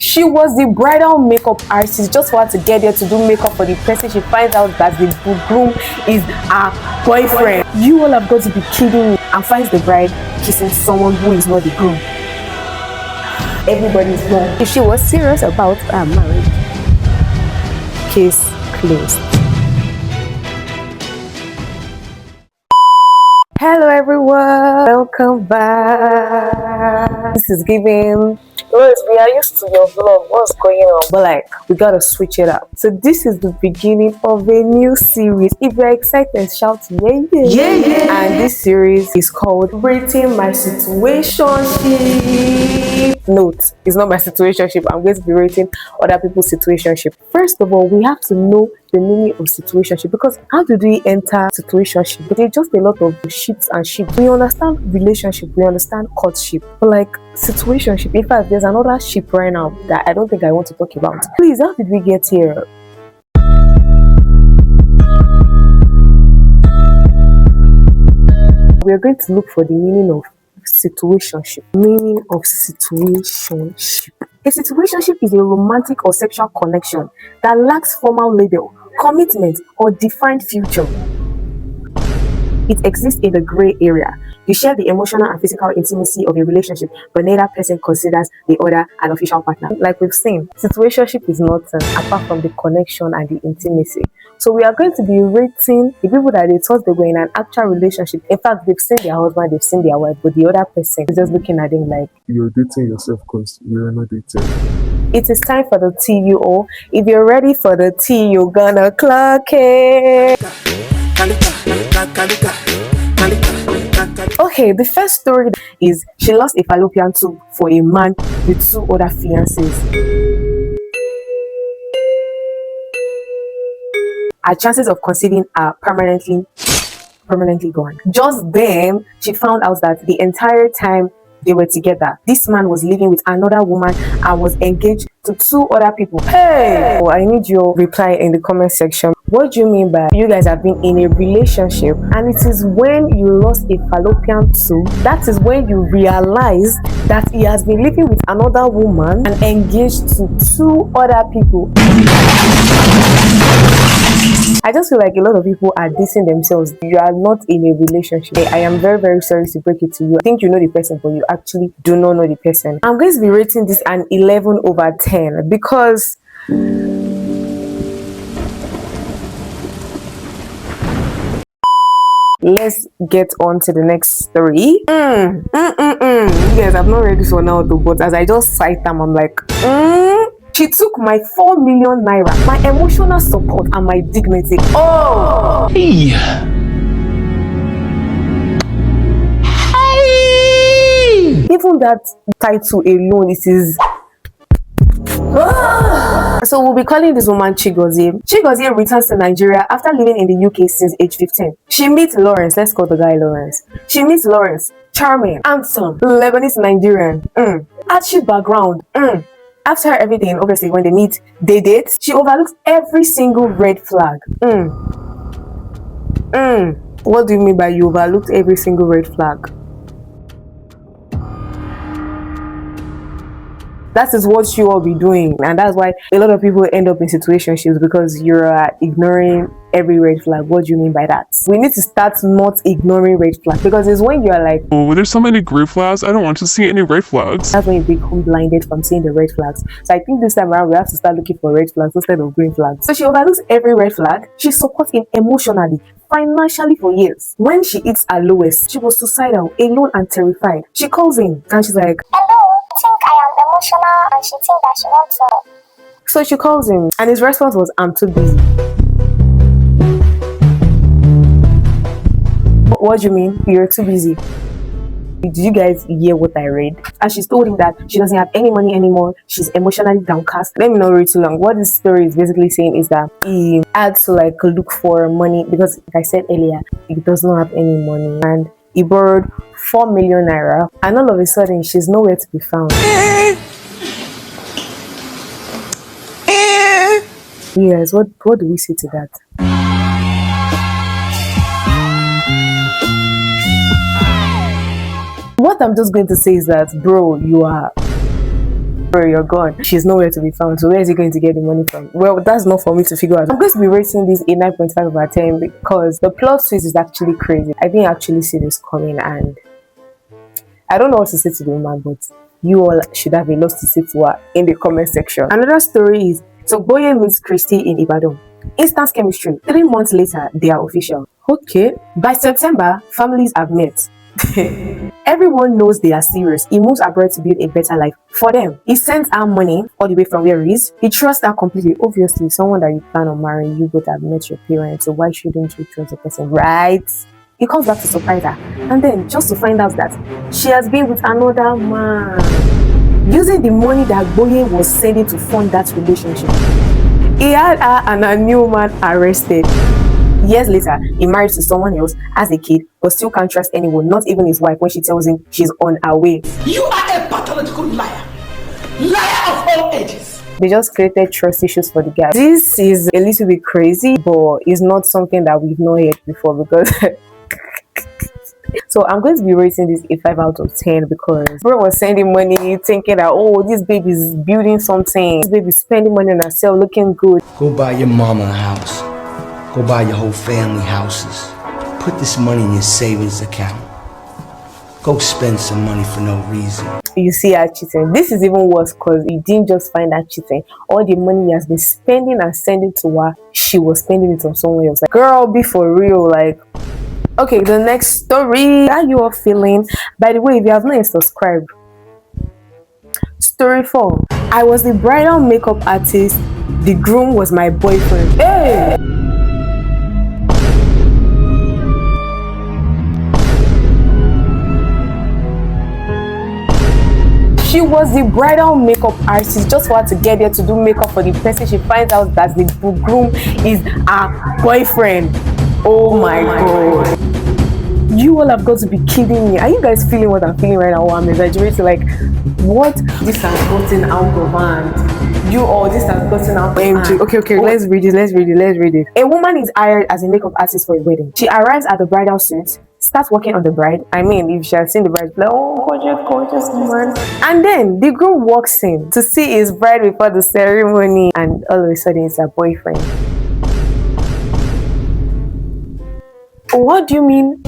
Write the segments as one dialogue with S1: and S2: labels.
S1: She was the bridal makeup artist, just wanted to get there to do makeup for the person. She finds out that the groom is her boyfriend. You all have got to be kidding me. And finds the bride kissing someone who is not the groom. Everybody's wrong. If she was serious about her marriage, case closed. Hello everyone, welcome back. This is giving Lois, we are used to your vlog, what's going on? But like, we gotta switch it up. So this is the beginning of a new series. If you're excited, shout yeah, yeah. Yeah, yeah. And this series is called Rating My Situationship. Note, it's not my situationship. I'm going to be rating other people's situationship. First of all, we have to know the meaning of situationship, because how did we enter situationship? But it's just a lot of ships and ships. We understand relationship, we understand courtship, but like situationship, in fact, there's another ship right now that I don't think I want to talk about. Please, how did we get here? We are going to look for the meaning of situationship. Meaning of situationship. A situationship is a romantic or sexual connection that lacks formal label, commitment, or defined future. It exists in the gray area. You share the emotional and physical intimacy of a relationship, but neither person considers the other an official partner. Like we've seen, situationship is nothing apart from the connection and the intimacy. So we are going to be rating the people that they thought they were in an actual relationship. In fact, they've seen their husband, they've seen their wife, but the other person is just looking at them like,
S2: you're dating yourself because you're not dating.
S1: It is time for the TUO. If you're ready for the T, you're gonna clock it. Okay, the first story is she lost a fallopian tube for a man with 2 other fiancés. Her chances of conceiving are permanently gone. Just then, she found out that the entire time they were together, this man was living with another woman and was engaged to 2 other people. Hey! Oh, I need your reply in the comment section. What do you mean by you guys have been in a relationship and it is when you lost a fallopian tube, that is when you realize that he has been living with another woman and engaged to 2 other people? I just feel like a lot of people are dissing themselves. You are not in a relationship. I am very, very sorry to break it to you. I think you know the person, but you actually do not know the person. I'm going to be rating this an 11/10 because let's get on to the next story. You guys, I'm not ready for now though, but as I just cite them, I'm like, She took my 4 million naira, my emotional support, and my dignity. Oh! Hey! Even that title alone, it is... So we'll be calling this woman Chigozie. Chigozie returns to Nigeria after living in the UK since age 15. She meets Lawrence. Let's call the guy Lawrence. She meets Lawrence. Charming, handsome, Lebanese Nigerian. Archie background. After everything, obviously, when they meet, they date. She overlooks every single red flag. What do you mean by you overlooked every single red flag? That is what you all be doing, and that's why a lot of people end up in situationships, because you're ignoring every red flag. What do you mean by that? We need to start not ignoring red flags, because it's when you're like,
S2: oh, there's so many green flags, I don't want to see any red flags.
S1: That's when you become blinded from seeing the red flags. So I think this time around we have to start looking for red flags instead of green flags. So she overlooks every red flag. She supports him emotionally, financially for years. When she hits her lowest, she was suicidal, alone and terrified. She calls him and she's like,
S3: hello, I think I am emotional, and she thinks that she wants to.
S1: So she calls him and his response was, I'm too busy. What do you mean? You're too busy? Did you guys hear what I read? And she's told him that she doesn't have any money anymore. She's emotionally downcast. Let me not read too long. What this story is basically saying is that he had to like look for money, because like I said earlier, he does not have any money, and he borrowed 4 million naira, and all of a sudden she's nowhere to be found. Yes, what do we say to that? What I'm just going to say is that, bro, you are bro, you're gone. She's nowhere to be found. So where is he going to get the money from? Well, that's not for me to figure out. I'm going to be rating this a 9.5 over 10 because the plot twist is actually crazy. I didn't actually see this coming, and I don't know what to say to the woman, but you all should have a lot to say to her in the comment section. Another story is, so Boye meets Christy in Ibadan. Instant chemistry. 3 months later, they are official. Okay. By September, families have met. Everyone knows they are serious. He moves abroad to build a better life for them. He sends her money all the way from where he is. He trusts her completely. Obviously, someone that you plan on marrying, you both have met your parents, so why shouldn't you trust the person, right? He comes back to surprise her, and then just to find out that she has been with another man, using the money that Boye was sending to fund that relationship. He had her and her new man arrested. Years later, he married to someone else, has a kid, but still can't trust anyone, not even his wife, when she tells him she's on her way.
S4: You are a pathological liar. Liar of all ages.
S1: They just created trust issues for the guy. This is a little bit crazy, but it's not something that we've not heard before, because so I'm going to be rating this a 5 out of 10 because bro was sending money thinking that, oh, this baby is building something, this baby is spending money on herself, looking good.
S5: Go buy your mama a house. Go buy your whole family houses. Put this money in your savings account. Go spend some money for no reason.
S1: You see her cheating. This is even worse because he didn't just find her cheating. All the money he has been spending and sending to her, she was spending it on someone else. Like, girl, be for real. Like, okay, the next story. How you all feeling? By the way, if you have not yet subscribed, story 4. I was the bridal makeup artist. The groom was my boyfriend. Hey! She was the bridal makeup artist, just for her to get there to do makeup for the person. She finds out that the groom is her boyfriend. Oh my god. You all have got to be kidding me. Are you guys feeling what I'm feeling right now? I'm exaggerating. Like, what? This has gotten out of hand. You all, this has gotten out of hand. Okay, let's read it. A woman is hired as a makeup artist for a wedding. She arrives at the bridal suite, starts working on the bride. I mean, if she had seen the bride, like, oh, gorgeous woman. And then the groom walks in to see his bride before the ceremony, and all of a sudden it's her boyfriend. What do you mean?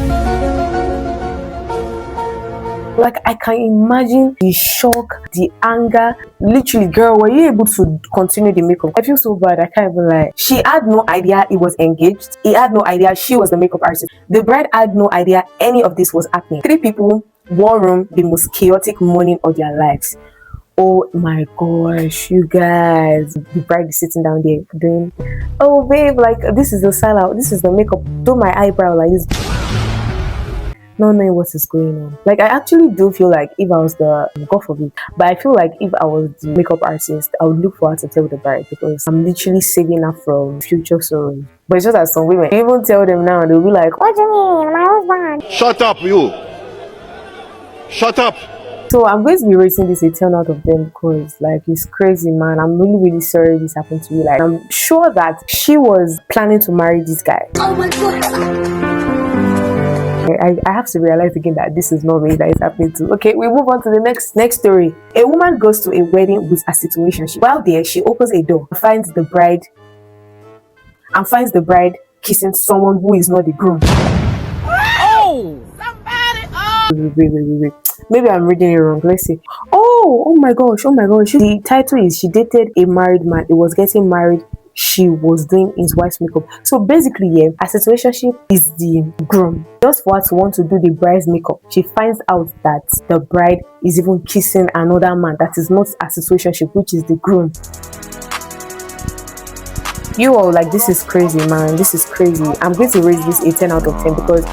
S1: Like, I can imagine the shock, the anger. Literally, girl, were you able to continue the makeup? I feel so bad. I can't even lie. She had no idea he was engaged. He had no idea she was the makeup artist. The bride had no idea any of this was happening. 3 people, 1 room, the most chaotic morning of their lives. Oh my gosh, you guys. The bride is sitting down there doing, oh babe, like, this is the salad, this is the makeup, do my eyebrow like this. Not knowing what is going on. Like, I actually do feel like if I was the, God forbid, but I feel like if I was the makeup artist, I would look for her to tell the bride, because I'm literally saving her from future sorrows. But it's just that some women, you even tell them now, they'll be like,
S3: What do you mean? My husband.
S6: Shut up, you! Shut up!
S1: so I'm going to be rating this a 10 out of 10 because, like, it's crazy, man. I'm really sorry this happened to you. Like, I'm sure that she was planning to marry this guy.
S3: Oh my god.
S1: I have to realize again that this is not me that is happening to. Okay, we move on to the next story. A woman goes to a wedding with a situationship. While there, she opens a door and finds the bride kissing someone who is not the groom.
S4: Oh! Somebody! Oh!
S1: Wait. Maybe I'm reading it wrong. Let's see. Oh my gosh. The title is She Dated a Married Man. It was getting married. She was doing his wife's makeup. So basically, yeah, a situationship is the groom. Just for her to want to do the bride's makeup, she finds out that the bride is even kissing another man that is not a situationship, which is the groom. You all, like, this is crazy, man. This is crazy. I'm going to rate this a 10 out of 10 because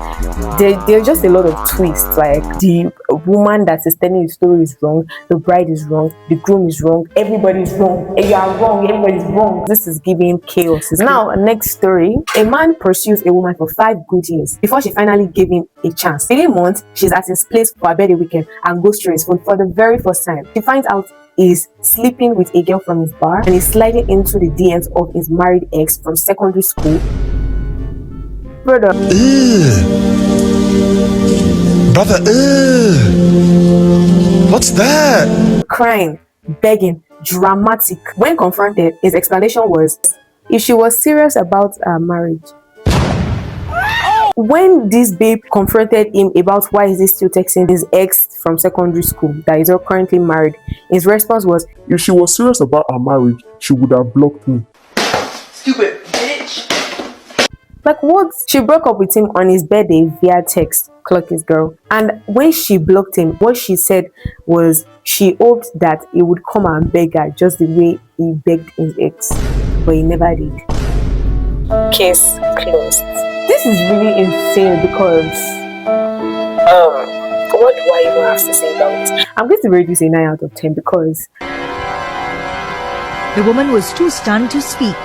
S1: there's just a lot of twists. Like, the woman that is telling the story is wrong, the bride is wrong, the groom is wrong, everybody is wrong, and you are wrong, everybody's wrong. This is giving chaos. Now, next story. A man pursues a woman for 5 good years before she finally gave him a chance. 3 months, she's at his place for a birthday weekend and goes through his phone for the very first time. She finds out is sleeping with a girl from his bar and is sliding into the DMs of his married ex from secondary school. Brother,
S6: Brother, what's that?
S1: crying. begging, dramatic. When confronted, his explanation was if she was serious about her marriage. When this babe confronted him about why is he still texting his ex from secondary school that is currently married, his response was,
S2: If she was serious about her marriage, she would have blocked me.
S4: Stupid bitch.
S1: like what? She broke up with him on his birthday via text, clock his girl. And when she blocked him, what she said was she hoped that he would come and beg her just the way he begged his ex, but he never did. Case closed. This is really insane because what do I even have to say about this? I'm going to rate this a 9 out of 10 because
S7: the woman was too stunned to speak.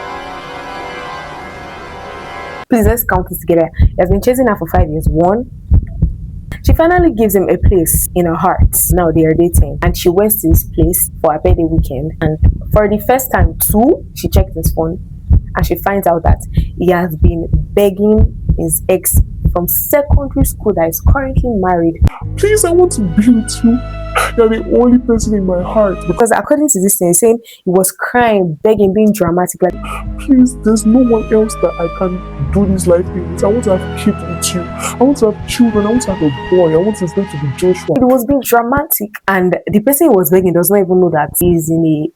S1: Please, let's count this together. He has been chasing her for 5 years. 1, she finally gives him a place in her heart. Now they are dating, and she went to his place for her birthday weekend. And for the first time, 2, she checked his phone, and she finds out that he has been begging his ex from secondary school that is currently married.
S2: Please, I want to be with you. You're the only person in my heart.
S1: Because according to this thing, he's saying he was crying, begging, being dramatic. Like,
S2: Please, there's no one else that I can do this life thing with. I want to have kids with you. I want to have children. I want to have a boy. I want his name to be Joshua.
S1: it was being dramatic. And the person he was begging does not even know that he's in a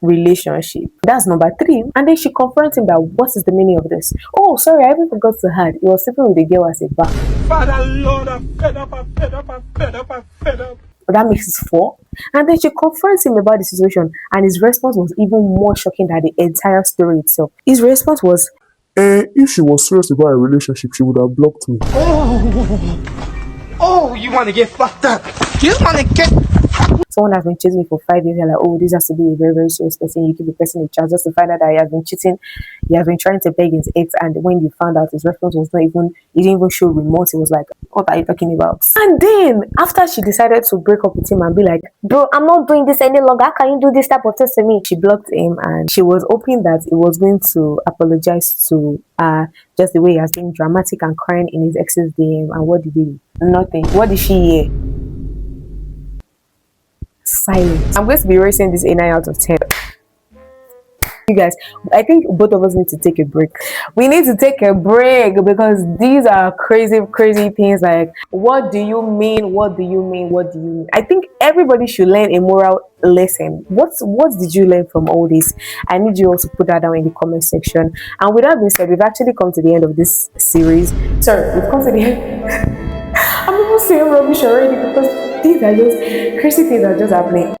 S1: relationship. That's number 3. And then she confronts him that what is the meaning of this? Oh, sorry, I even forgot to add. He was sleeping with the girl as a bar.
S4: Father Lord, I'm fed up, I'm fed up, I'm fed up, I'm fed up.
S1: But that makes it 4. And then she confronts him about the situation, and his response was even more shocking than the entire story itself. His response was,
S2: If she was serious about a relationship, she would have blocked me.
S4: Oh, you want to get fucked up? You want to get...
S1: someone has been chasing me for 5 years. You're like, oh, this has to be a very, very serious person. You give the person a chance just to find out that he has been cheating. He has been trying to beg his ex, and when you found out, his response was not even, he didn't even show remorse. It was like, what are you talking about? And then after she decided to break up with him and be like, bro, I'm not doing this any longer. How can you do this type of thing to me? She blocked him, and she was hoping that he was going to apologize to just the way he has been dramatic and crying in his ex's DM. And what did he do? Nothing. What did she hear? Silence. I'm going to be rating this a 9 out of 10. You guys, I think both of us need to take a break. We need to take a break because these are crazy things. Like, what do you mean? What do you mean? What do you mean? I think everybody should learn a moral lesson. What did you learn from all this? I need you also put that down in the comment section. And with that being said, we've actually come to the end of this series. Sorry, we've come to the end. I'm even saying rubbish already because these are just crazy things that are just happening.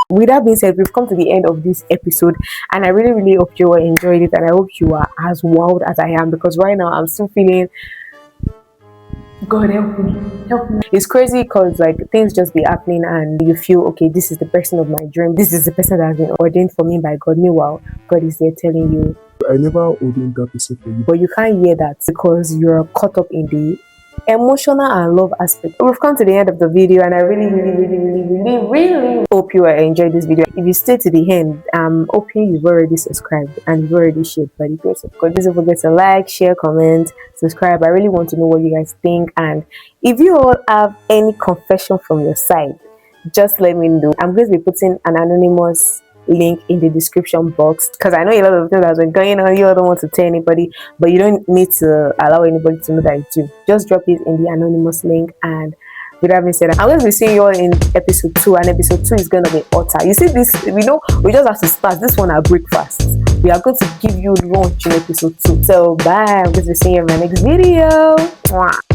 S1: With that being said, we've come to the end of this episode, and I really hope you all enjoyed it, and I hope you are as wild as I am, because right now I'm still feeling, God help me. It's crazy because like things just be happening and you feel, okay, this is the person of my dream, this is the person that has been ordained for me by God. Meanwhile, God is there telling you,
S2: I never ordained that person for you.
S1: but you can't hear that because you're caught up in the emotional and love aspect. We've come to the end of the video, and I really hope you enjoyed this video. If you stay to the end, I'm hoping you've already subscribed and you've already shared. By the grace of God, don't forget to like, share, comment, subscribe. I really want to know what you guys think, and if you all have any confession from your side, just let me know. I'm going to be putting an anonymous link in the description box because I know a lot of things that's been going on. You all don't want to tell anybody, but you don't need to allow anybody to know that it's you. Just drop it in the anonymous link. And with that being said, I'm going to be seeing you all in episode 2, and episode 2 is going to be utter. You see this, we know we just have to start this one at breakfast. We are going to give you lunch in episode 2. So bye, I'm going to be seeing you in my next video. Mwah.